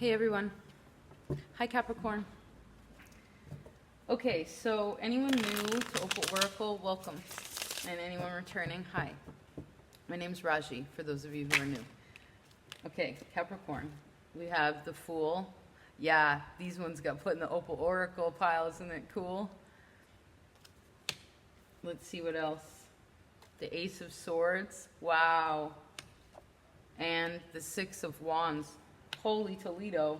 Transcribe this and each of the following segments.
Hey everyone. Hi Capricorn. Okay, so anyone new to Opal Oracle, welcome. And anyone returning, hi. My name's Raaji, for those of you who are new. Okay, Capricorn. We have the Fool. Yeah, these ones got put in the Opal Oracle pile. Isn't it cool? Let's see what else. The Ace of Swords. Wow. And the Six of Wands. Holy Toledo.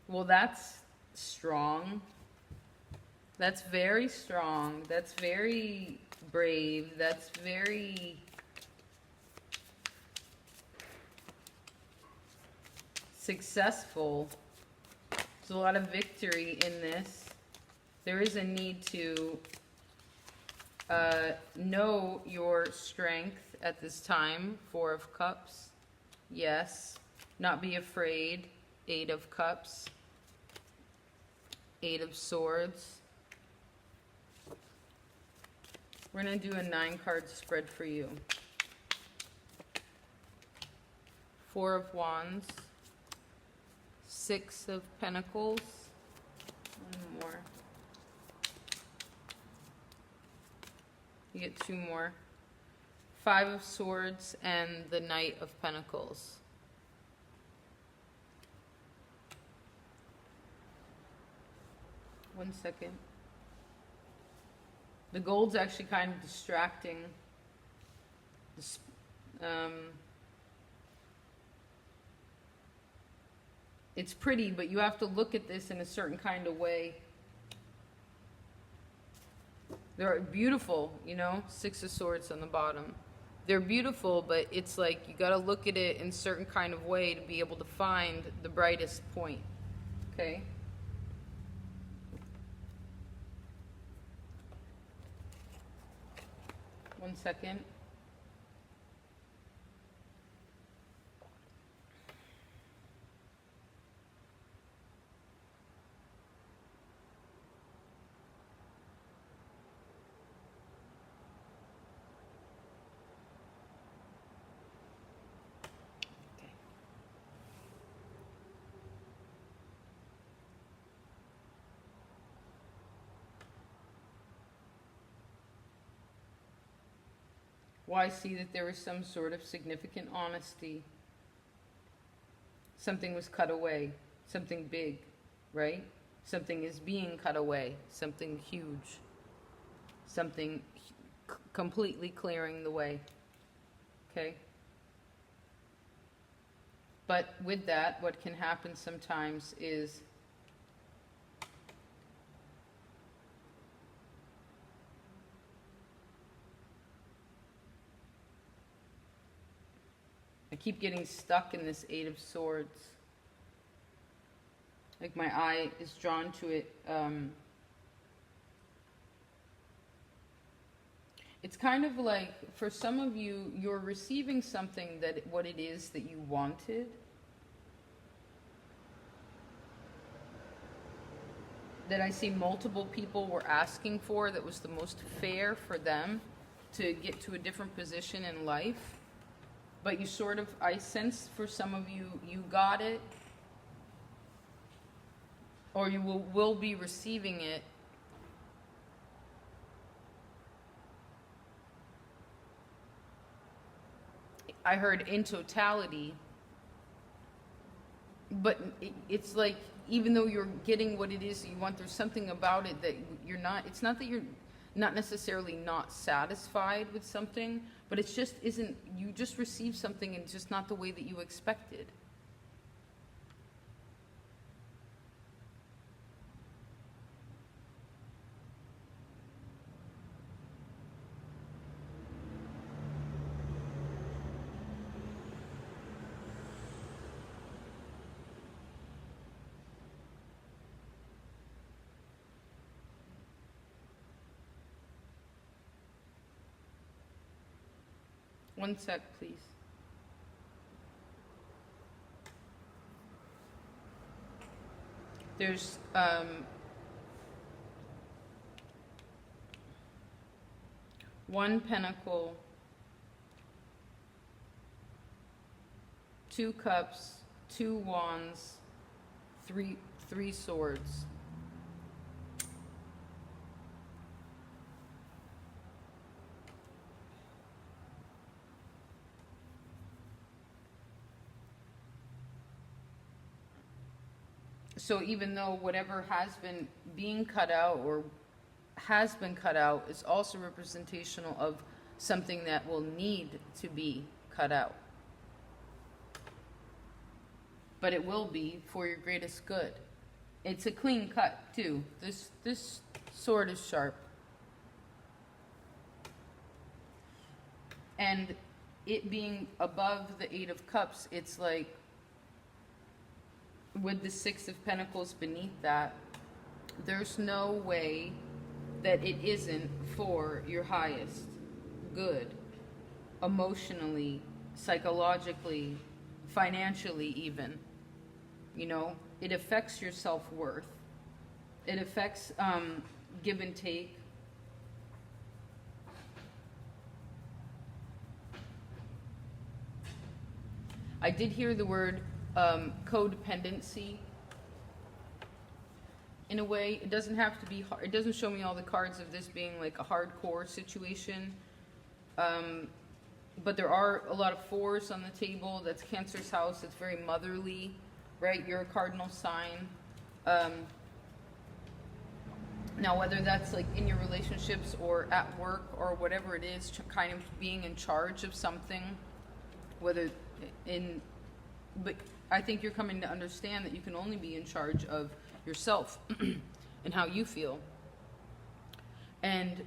Well, that's strong. That's very strong. That's very brave. That's very successful. There's a lot of victory in this. There is a need to know your strength at this time. Four of Cups. Yes. Not be afraid. Eight of Cups. Eight of Swords. We're going to do a 9-card spread for you. Four of Wands. Six of Pentacles. One more. You get two more. Five of Swords and the Knight of Pentacles. One second. The gold's actually kind of distracting. It's pretty, but you have to look at this in a certain kind of way. They're beautiful, you know, Six of Swords on the bottom. They're beautiful, but it's like you got to look at it in a certain kind of way to be able to find the brightest point. Okay? One second. Okay. Well, I see that there was some sort of significant honesty. Something was cut away. Something big, right? Something is being cut away. Something huge. Something completely clearing the way. Okay? But with that, what can happen sometimes is I keep getting stuck in this Eight of Swords. Like my eye is drawn to it. It's kind of like, for some of you, you're receiving something that what it is that you wanted. That I see multiple people were asking for, that was the most fair for them to get to a different position in life. But you sort of, I sense for some of you, you got it, or you will be receiving it. I heard in totality, but it's like, even though you're getting what it is you want, there's something about it that you're not, it's not that you're not necessarily not satisfied with something, but it's just isn't, you just received something and it's just not the way that you expected. One sec, please. There's one pentacle 2 cups, 2 wands, three swords. So even though whatever has been being cut out or has been cut out is also representational of something that will need to be cut out. But it will be for your greatest good. It's a clean cut too. This sword is sharp. And it being above the 8 of Cups, it's like with the 6 of Pentacles beneath that, there's no way that it isn't for your highest good, emotionally, psychologically, financially even. You know, it affects your self-worth. It affects give and take. I did hear the word codependency. In a way, it doesn't have to be hard. It doesn't show me all the cards of this being like a hardcore situation. But there are a lot of 4s on the table. That's Cancer's house. It's very motherly, right? You're a cardinal sign. Now, whether that's like in your relationships or at work or whatever it is, kind of being in charge of something, but I think you're coming to understand that you can only be in charge of yourself and how you feel. And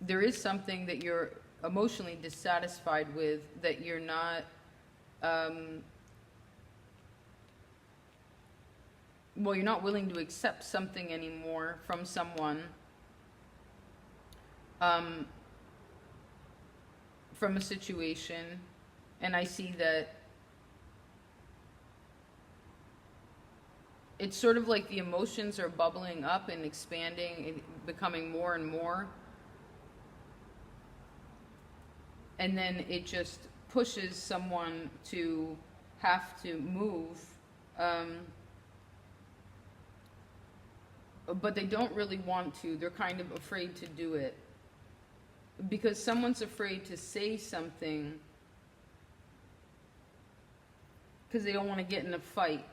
there is something that you're emotionally dissatisfied with, that you're not you're not willing to accept something anymore from someone, from a situation. And I see that it's sort of like the emotions are bubbling up and expanding and becoming more and more. And then it just pushes someone to have to move. But they don't really want to. They're kind of afraid to do it. Because someone's afraid to say something because they don't want to get in a fight.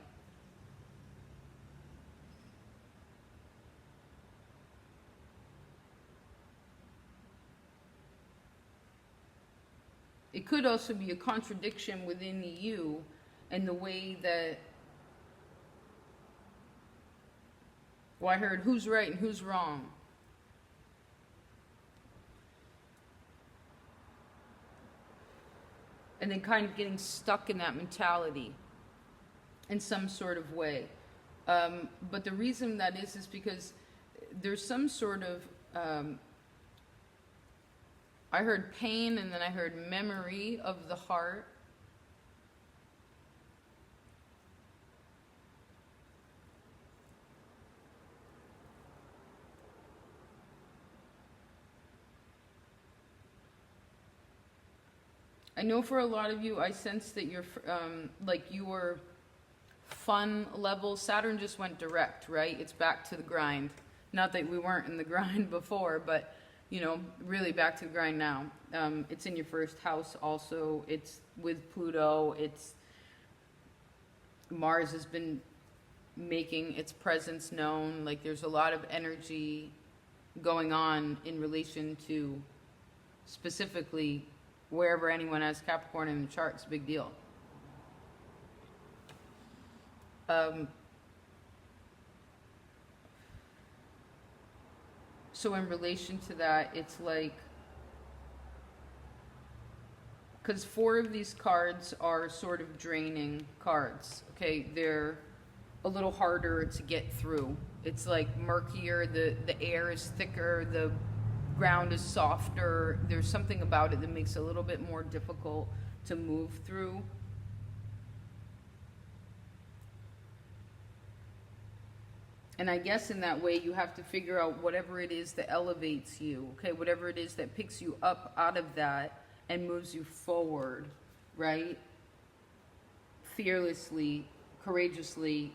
It could also be a contradiction within you and the way that, I heard who's right and who's wrong. And then kind of getting stuck in that mentality in some sort of way. But the reason that is because there's some sort of, I heard pain, and then I heard memory of the heart. I know for a lot of you, I sense that you're, like your fun level, Saturn just went direct, right? It's back to the grind. Not that we weren't in the grind before, but, you know, really back to the grind now. It's in your first house also. It's with Pluto. Mars has been making its presence known. Like there's a lot of energy going on in relation to specifically wherever anyone has Capricorn in the chart. It's a big deal. So in relation to that, it's like, because 4 of these cards are sort of draining cards, okay? They're a little harder to get through. It's like murkier, the air is thicker, the ground is softer. There's something about it that makes it a little bit more difficult to move through. And I guess in that way, you have to figure out whatever it is that elevates you, okay? Whatever it is that picks you up out of that and moves you forward, right? fearlessly, courageously.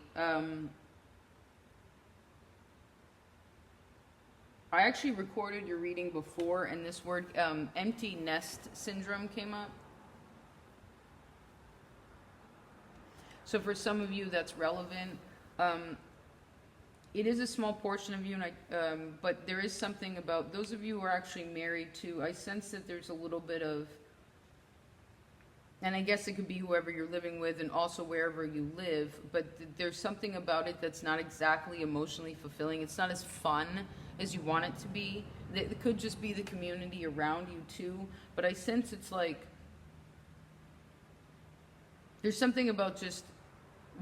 I actually recorded your reading before, and this word, empty nest syndrome, came up. So for some of you, that's relevant. It is a small portion of you, and but there is something about those of you who are actually married too. I sense that there's a little bit of, and I guess it could be whoever you're living with and also wherever you live, but there's something about it that's not exactly emotionally fulfilling. It's not as fun as you want it to be. It could just be the community around you too, but I sense it's like, there's something about just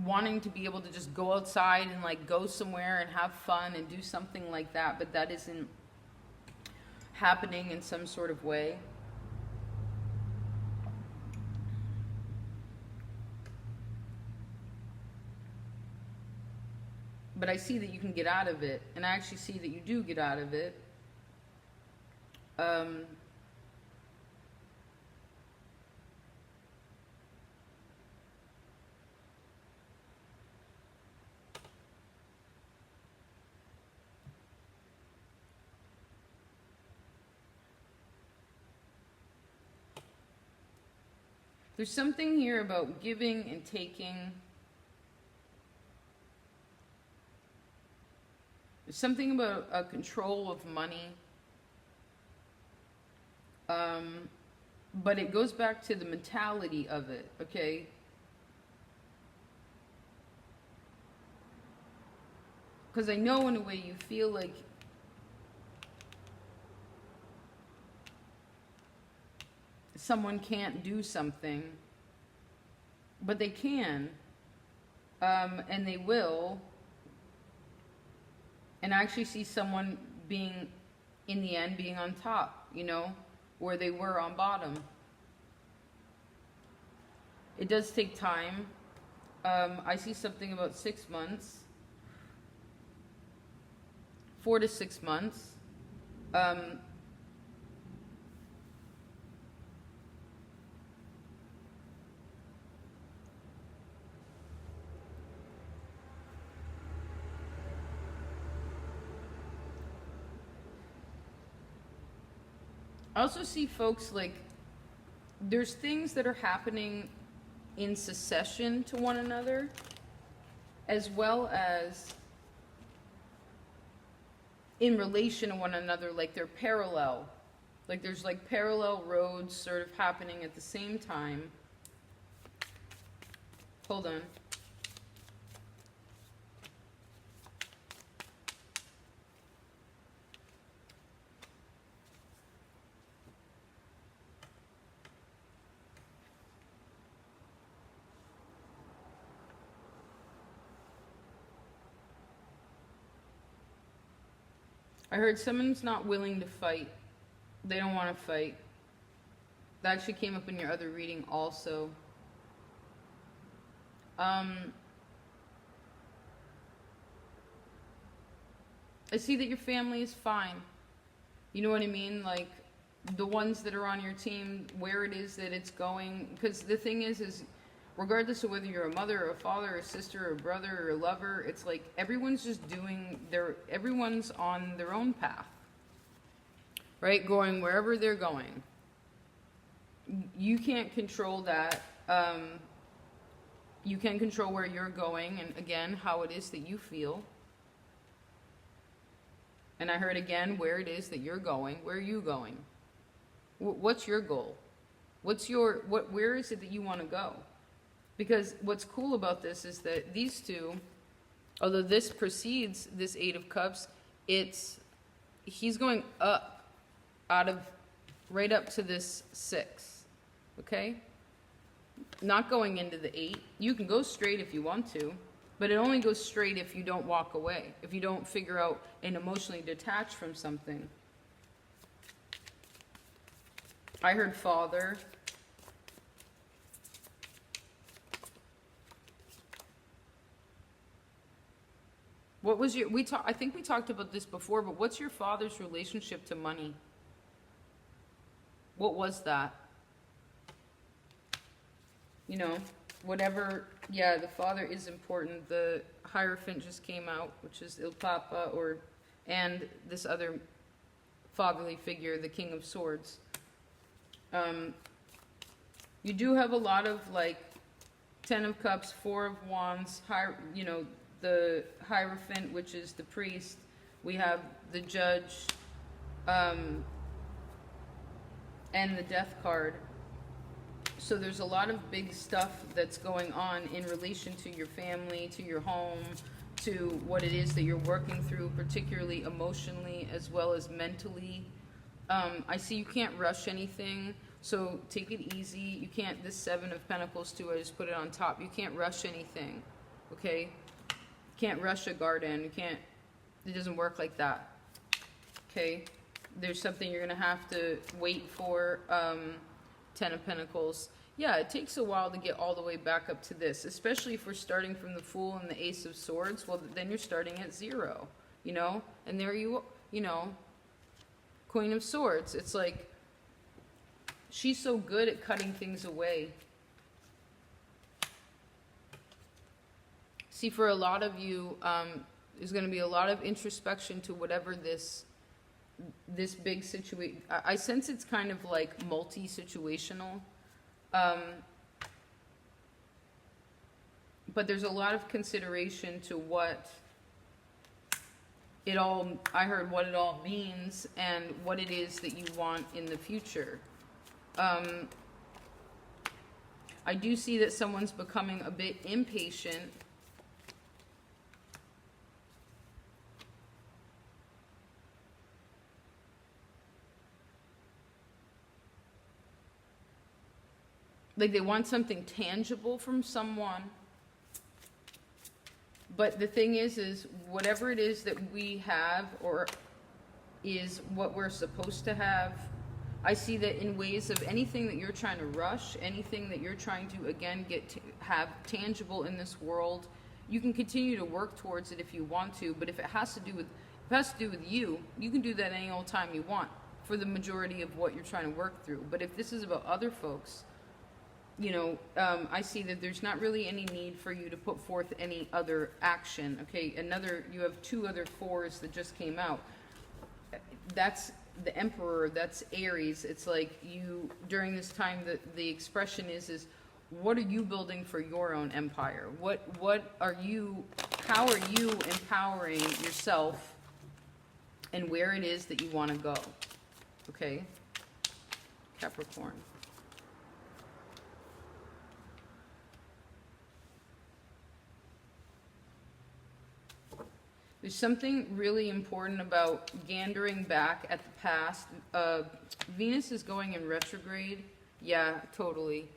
wanting to be able to just go outside and like go somewhere and have fun and do something like that, but that isn't happening in some sort of way. But I see that you can get out of it, and I actually see that you do get out of it. There's something here about giving and taking. There's something about a control of money. But it goes back to the mentality of it, okay? Because I know in a way you feel like someone can't do something, but they can, and they will. And I actually see someone being, in the end, being on top, you know, where they were on bottom. It does take time. I see something about 6 months, 4 to 6 months. I also see folks like, there's things that are happening in succession to one another, as well as in relation to one another, like they're parallel. Like there's like parallel roads sort of happening at the same time. Hold on. I heard someone's not willing to fight. They don't want to fight. That actually came up in your other reading also. I see that your family is fine. You know what I mean? Like the ones that are on your team, where it is that it's going. Because the thing is regardless of whether you're a mother or a father or a sister or a brother or a lover, it's like everyone's just everyone's on their own path, right? Going wherever they're going. You can't control that. You can control where you're going and again, how it is that you feel. And I heard again, where it is that you're going. Where are you going? What's your goal? Where is it that you want to go? Because what's cool about this is that these two, although this precedes this Eight of Cups, he's going up right up to this 6, okay? Not going into the 8. You can go straight if you want to, but it only goes straight if you don't walk away, if you don't figure out and emotionally detach from something. I heard father. What was I think we talked about this before, but what's your father's relationship to money? What was that? You know, whatever, yeah, the father is important. The Hierophant just came out, which is Il Papa, and this other fatherly figure, the King of Swords. You do have a lot of, like, Ten of Cups, Four of Wands, the Hierophant, which is the priest. We have the Judge, and the Death card. So there's a lot of big stuff that's going on in relation to your family, to your home, to what it is that you're working through, particularly emotionally as well as mentally. I see you can't rush anything, so take it easy. You can't, this Seven of Pentacles too, I just put it on top. You can't rush anything, okay? You can't rush a garden. You can't, it doesn't work like that, okay? There's something you're going to have to wait for. Ten of Pentacles. Yeah, it takes a while to get all the way back up to this, especially if we're starting from the Fool and the Ace of Swords. Well, then you're starting at 0, and there you Queen of Swords. It's like, she's so good at cutting things away. See, for a lot of you, there's going to be a lot of introspection to whatever this big situation. I sense it's kind of like multi-situational. But there's a lot of consideration to what it all means and what it is that you want in the future. I do see that someone's becoming a bit impatient. Like they want something tangible from someone. But the thing is whatever it is that we have or is what we're supposed to have, I see that in ways of anything that you're trying to rush, anything that you're trying to, again, have tangible in this world, you can continue to work towards it if you want to, but if it has to do with you, you can do that any old time you want for the majority of what you're trying to work through. But if this is about other folks, I see that there's not really any need for you to put forth any other action. Okay, you have 2 other 4s that just came out. That's the Emperor, that's Aries. It's like you, during this time, the expression is what are you building for your own empire? How are you empowering yourself and where it is that you want to go? Okay, Capricorn. There's something really important about gandering back at the past. Venus is going in retrograde. Yeah, totally.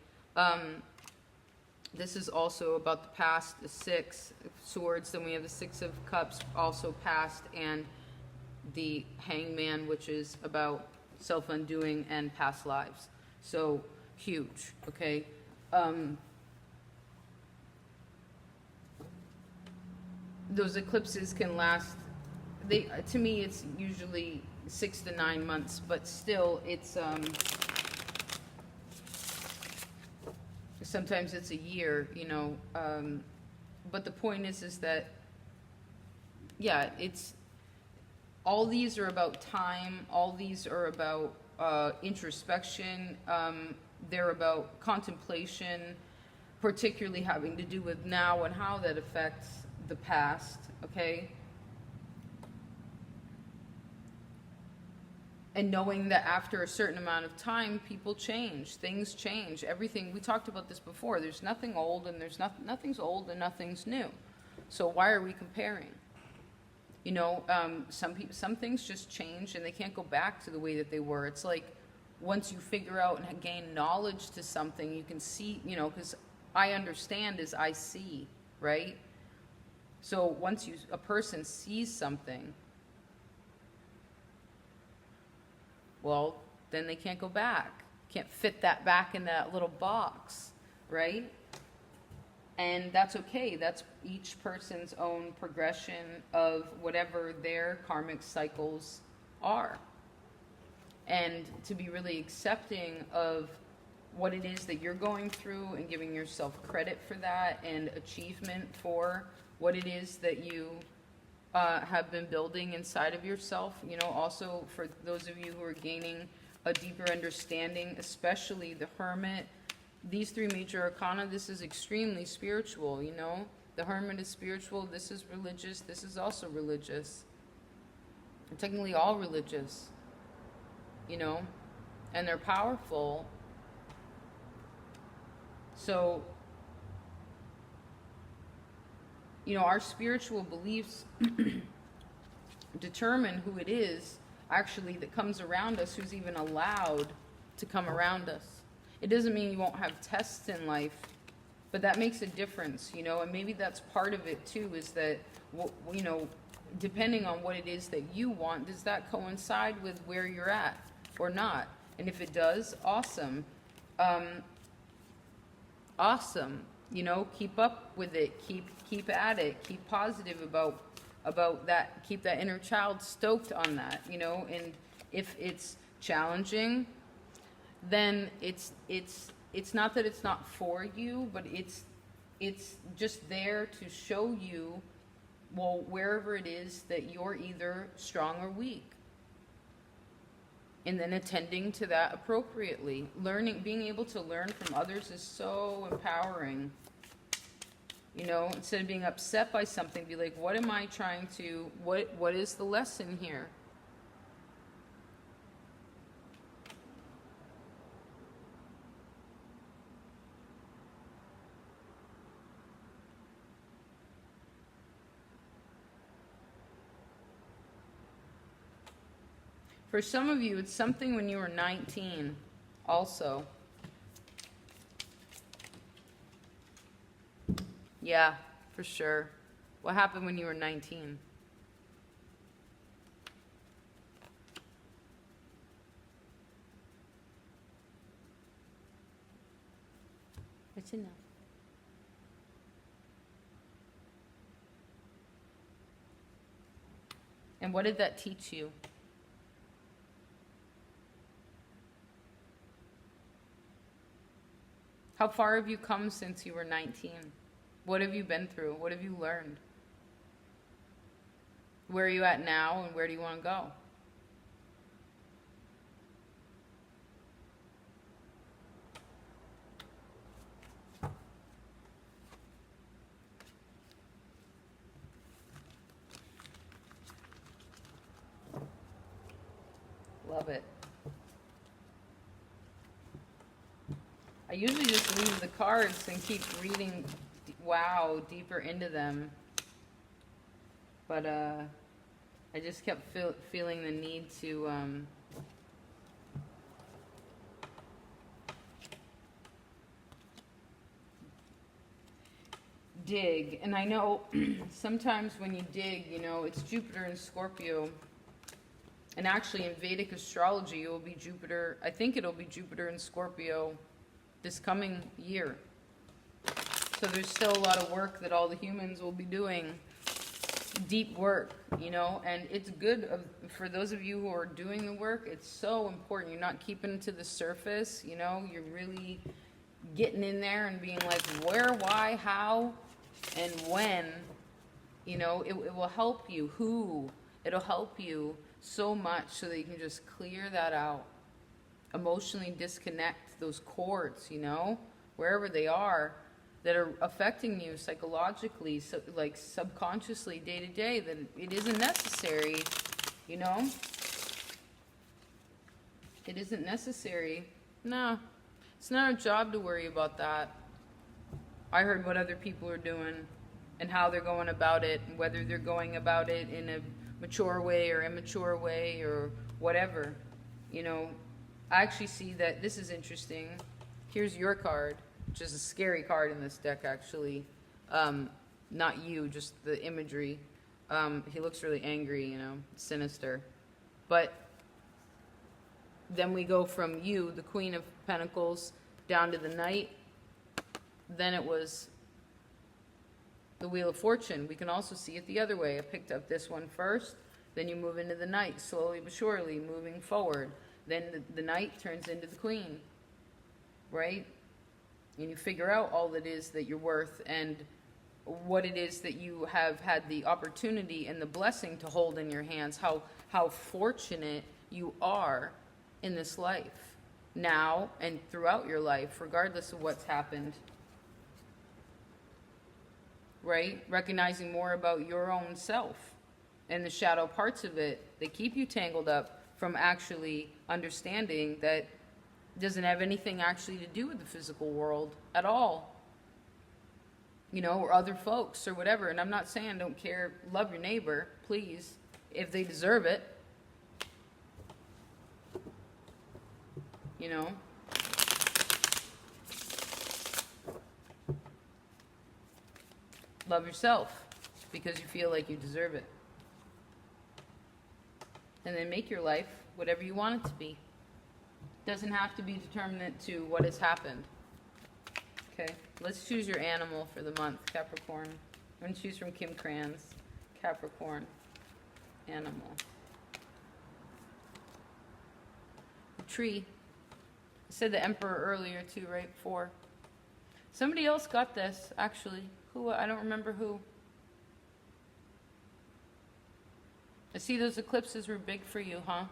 This is also about the past, the 6 of Swords. Then we have the 6 of Cups, also past, and the Hangman, which is about self-undoing and past lives. So, huge, okay? Those eclipses can last, to me it's usually 6 to 9 months, but still it's sometimes it's a year, but the point is that, yeah, it's, all these are about time, all these are about introspection, they're about contemplation, particularly having to do with now and how that affects the past, okay? And knowing that after a certain amount of time, people change, things change, everything. We talked about this before. There's nothing old, and nothing's old, and nothing's new. So why are we comparing? Some things just change, and they can't go back to the way that they were. It's like once you figure out and gain knowledge to something, you can see, because I understand as I see, right? So once a person sees something, well, then they can't go back. Can't fit that back in that little box, right? And that's okay. That's each person's own progression of whatever their karmic cycles are. And to be really accepting of what it is that you're going through and giving yourself credit for that and achievement for what it is that you have been building inside of yourself. You know, also for those of you who are gaining a deeper understanding, especially the Hermit, these three major arcana, this is extremely spiritual, you know. The Hermit is spiritual, this is religious, this is also religious. They're technically all religious, you know, and they're powerful. So, you know, our spiritual beliefs determine who it is actually that comes around us, who's even allowed to come around us. It doesn't mean you won't have tests in life, but that makes a difference, you know, and maybe that's part of it too, is that, you know, depending on what it is that you want, does that coincide with where you're at or not? And if it does, awesome. Awesome. You know, keep up with it, keep at it, keep positive about that, keep that inner child stoked on that, you know. And if it's challenging, then it's not that it's not for you, but it's just there to show you, well, wherever it is that you're either strong or weak. And then attending to that appropriately. Learning, being able to learn from others is so empowering. You know, instead of being upset by something, be like, what am I trying to, what is the lesson here? For some of you, it's something when you were 19 also. Yeah, for sure. What happened when you were 19? It's enough. And what did that teach you? How far have you come since you were 19? What have you been through? What have you learned? Where are you at now, and where do you want to go? Love it. I usually just leave the cards and keep reading, wow, deeper into them. But I just kept feeling the need to dig. And I know sometimes when you dig, you know, it's Jupiter in Scorpio. And actually in Vedic astrology, it will be Jupiter, I think it'll be Jupiter in Scorpio this coming year. So there's still a lot of work that all the humans will be doing, deep work, you know, and it's good for those of you who are doing the work. It's so important. You're not keeping it to the surface, you know, you're really getting in there and being like, where, why, how, and when, you know, it will help you. Who? It'll help you so much so that you can just clear that out. Emotionally disconnect those cords, you know, wherever they are, that are affecting you psychologically, so, like subconsciously, day to day, that it isn't necessary, you know? It isn't necessary. No, it's not our job to worry about that. I heard what other people are doing and how they're going about it, and whether they're going about it in a mature way or immature way or whatever, you know. I actually see that this is interesting. Here's your card, which is a scary card in this deck, actually. Not you, just the imagery. He looks really angry, you know, sinister. But then we go from you, the Queen of Pentacles, down to the Knight. Then it was the Wheel of Fortune. We can also see it the other way. I picked up this one first, then you move into the Knight, slowly but surely, moving forward. Then the Knight turns into the Queen. right? And you figure out all it is that you're worth and what it is that you have had the opportunity and the blessing to hold in your hands, how fortunate you are in this life, now and throughout your life, regardless of what's happened, right? Recognizing more about your own self and the shadow parts of it that keep you tangled up from actually understanding that doesn't have anything actually to do with the physical world at all, you know, or other folks or whatever. And I'm not saying don't care, love your neighbor, please, if they deserve it, you know. Love yourself because you feel like you deserve it. And then make your life whatever you want it to be. Doesn't have to be determinate to what has happened. Okay, let's choose your animal for the month, Capricorn. I'm going to choose from Kim Kranz, Capricorn, animal. Tree. I said the Emperor earlier too, right before. Somebody else got this, actually. Who? I don't remember who. I see those eclipses were big for you, huh?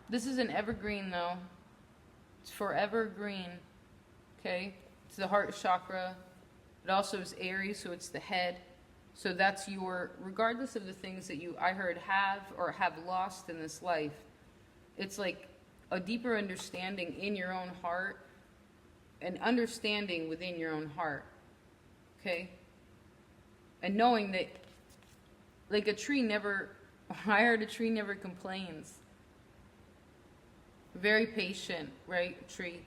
This is an evergreen, though. It's forever green, okay? It's the heart chakra. It also is Aries, so it's the head. So that's your, regardless of the things that you, I heard, have or have lost in this life, it's like a deeper understanding in your own heart, an understanding within your own heart, okay? And knowing that, like a tree never, I heard a tree never complains. Very patient, right? A tree.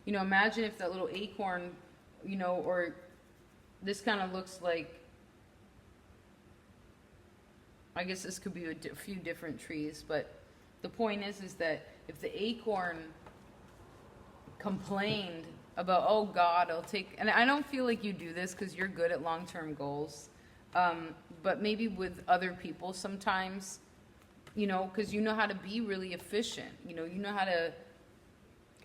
You know, imagine if that little acorn, you know, or this kind of looks like, I guess this could be a few different trees, but the point is that if the acorn complained about, oh God, I'll take, and I don't feel like you do this because you're good at long-term goals, but maybe with other people sometimes, you know, because you know how to be really efficient, you know how to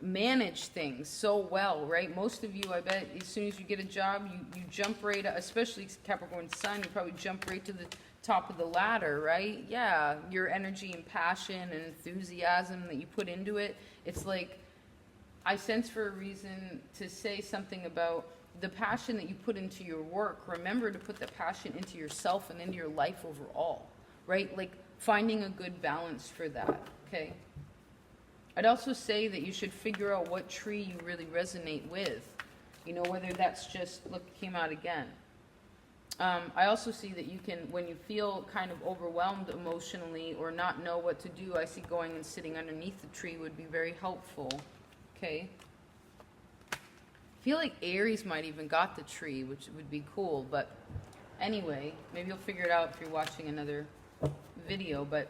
manage things so well, right? Most of you, I bet, as soon as you get a job, you jump right, especially Capricorn Sun, you probably jump right to the top of the ladder, right? Yeah, your energy and passion and enthusiasm that you put into it, it's like, I sense for a reason to say something about the passion that you put into your work. Remember to put the passion into yourself and into your life overall, right? Like finding a good balance for that, okay? I'd also say that you should figure out what tree you really resonate with, you know, whether that's just, look, it came out again. I also see that you can, when you feel kind of overwhelmed emotionally or not know what to do, I see going and sitting underneath the tree would be very helpful. Okay. I feel like Aries might even got the tree, which would be cool, but anyway, maybe you'll figure it out if you're watching another video, but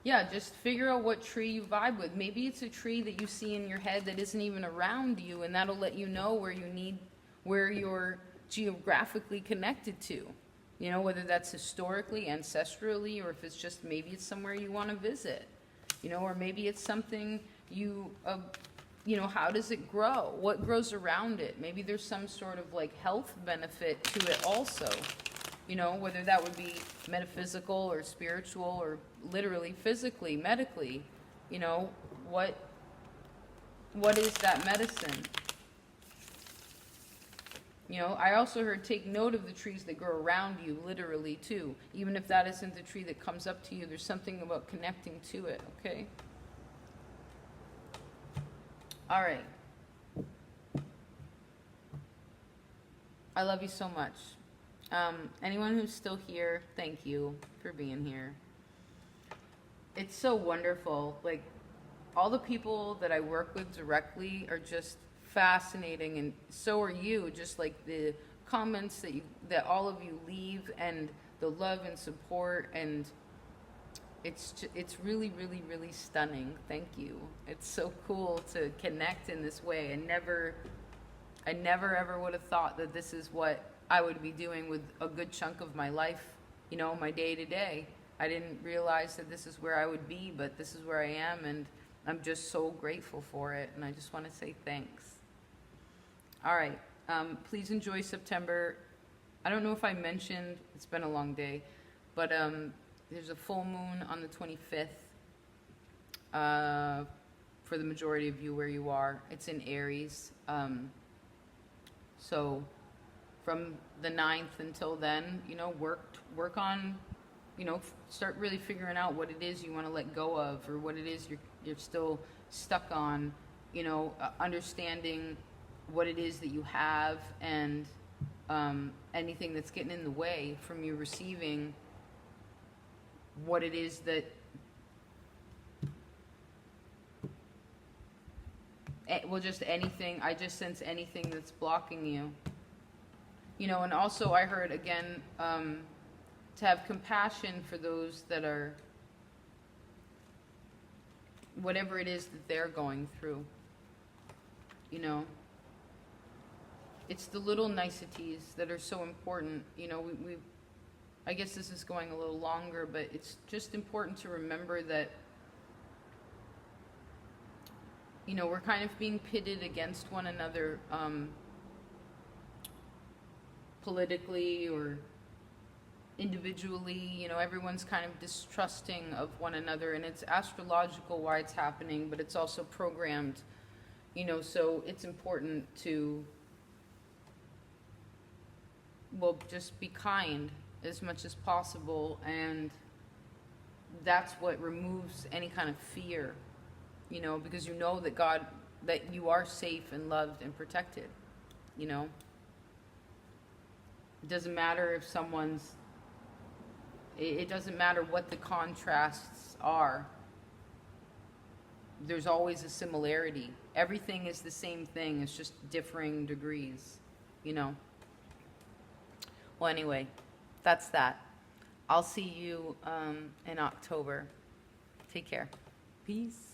yeah, just figure out what tree you vibe with. Maybe it's a tree that you see in your head that isn't even around you, and that'll let you know where you're geographically connected to. You know, whether that's historically, ancestrally, or if it's just maybe it's somewhere you want to visit. You know, or maybe it's something you know, how does it grow? What grows around it? Maybe there's some sort of like health benefit to it also. You know, whether that would be metaphysical or spiritual or literally physically, medically. You know, what is that medicine? You know, I also heard take note of the trees that grow around you, literally too. Even if that isn't the tree that comes up to you, there's something about connecting to it, okay? All right. I love you so much. Anyone who's still here, thank you for being here. It's so wonderful. Like, all the people that I work with directly are just fascinating, and so are you. Just like the comments that all of you leave, and the love and support, and it's really, really, really stunning. Thank you. It's so cool to connect in this way. I never ever would have thought that this is what I would be doing with a good chunk of my life, you know, my day to day. I didn't realize that this is where I would be, but this is where I am, and I'm just so grateful for it, and I just want to say thanks. All right, please enjoy September. I don't know if I mentioned, it's been a long day, but there's a full moon on the 25th for the majority of you where you are. It's in Aries. So from the 9th until then, you know, work on, you know, start really figuring out what it is you want to let go of, or what it is you're still stuck on, you know, understanding what it is that you have, and anything that's getting in the way from you receiving what it is that just anything. I just sense anything that's blocking you, you know. And also I heard again, to have compassion for those that are, whatever it is that they're going through, you know. It's the little niceties that are so important, you know. I guess this is going a little longer, but it's just important to remember that, you know, we're kind of being pitted against one another, politically or individually. You know, everyone's kind of distrusting of one another, and it's astrological why it's happening, but it's also programmed, you know. So it's important to, well, just be kind as much as possible, and that's what removes any kind of fear, you know, because you know that that you are safe and loved and protected, you know. It doesn't matter if it doesn't matter what the contrasts are. There's always a similarity. Everything is the same thing, it's just differing degrees, you know. Well, anyway, that's that. I'll see you in October. Take care. Peace.